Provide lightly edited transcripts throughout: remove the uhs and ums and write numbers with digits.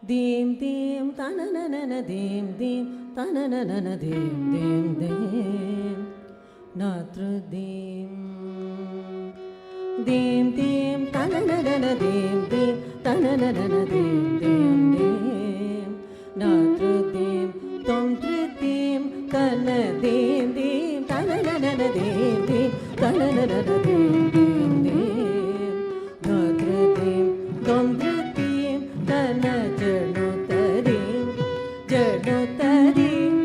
Dim dim tananana dim dim tananana dim dim dim natru dim dim dim tananana dim dim tananana dim dim dim natru dim tom dim tana dim dim tananana dim dim tananana dim dim dim natru dim tom dim tana janu tarim janu tarim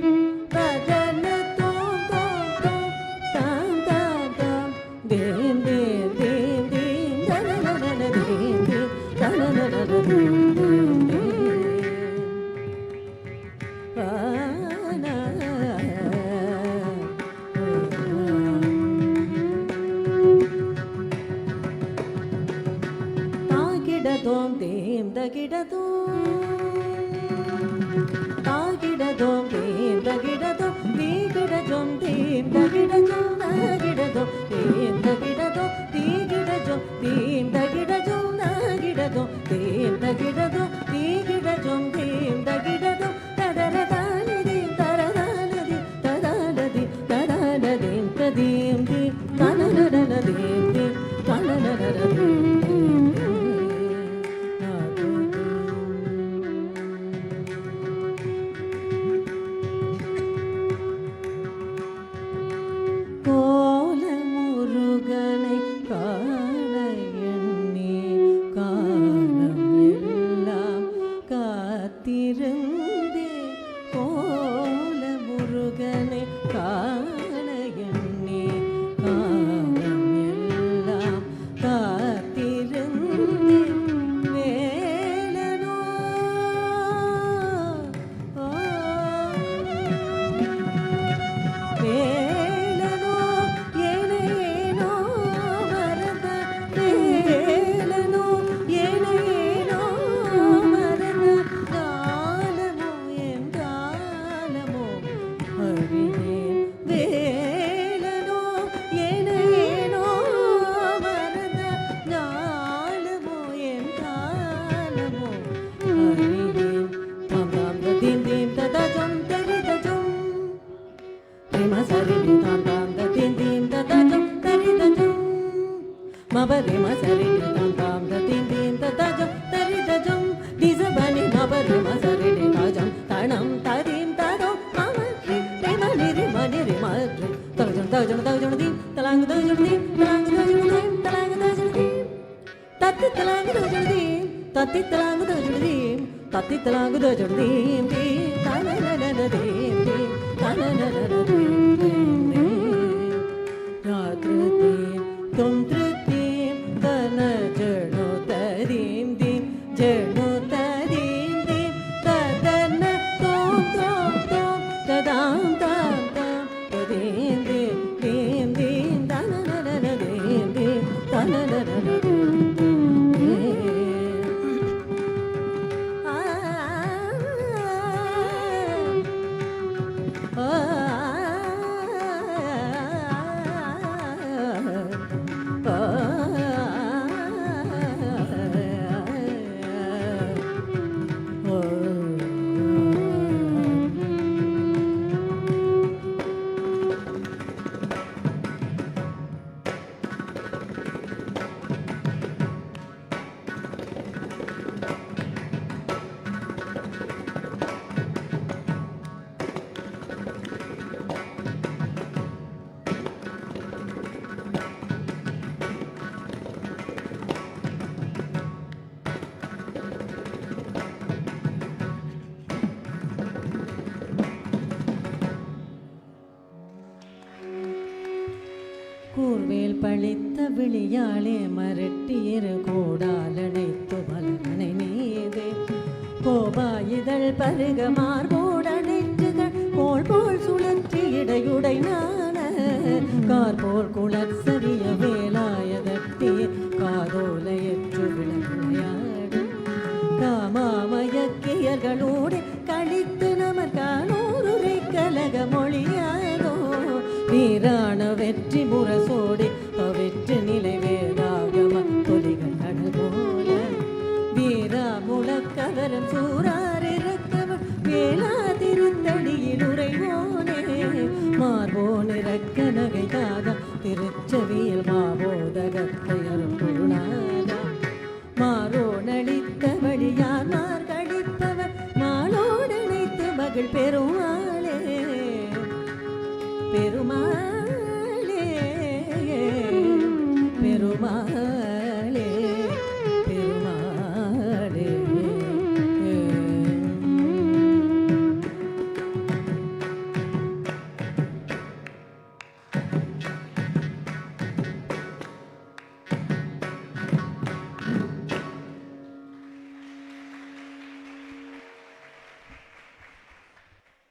badana tom tom tom tam tam tam dim dim dim dim tananana dim dim tananana dim dim dim Dom dim da gida dom da gida dom dim da gida dom di gida dom dim da gida dom da gida dom dim da gida dom di gida dom dim da gida dom da gida dom dim da gida dom di gida dom dim da gida dom da da da da dim da da da dim da da da dim da da da dim da dim dim da na na na dim dim da na na na dim கூர்வேல் பழித்த விழியாளே மரட்டியிரு கூடாலனைத்து மலரனை மீதே கோபாயிதழ் பருக மார்போடனைத்துகள் கோள் போல் சுழற்றி இடையுடை நாண கார்போல் குளர் சரிய வேலாயதட்டி காதோலையற்று விளையாடு காமாமயக்கியர்களோடு கழித்து நமக்கானூருரை கலக மொழியாதோ வீராண வெற்றி முரசோடி வெற்றி நிலை வேதாகம தொலிகள் கடல் போல வீரா முழக்கவரம் சூரா மிக்க நகைதாதா திருச்செவியில் மாவோதகத்தை அருள்நாதா மாறோனளித்த வழியார் மார்கழித்தவர் மாளோடு இணைத்து மகள் பெருமாளே பெருமாள்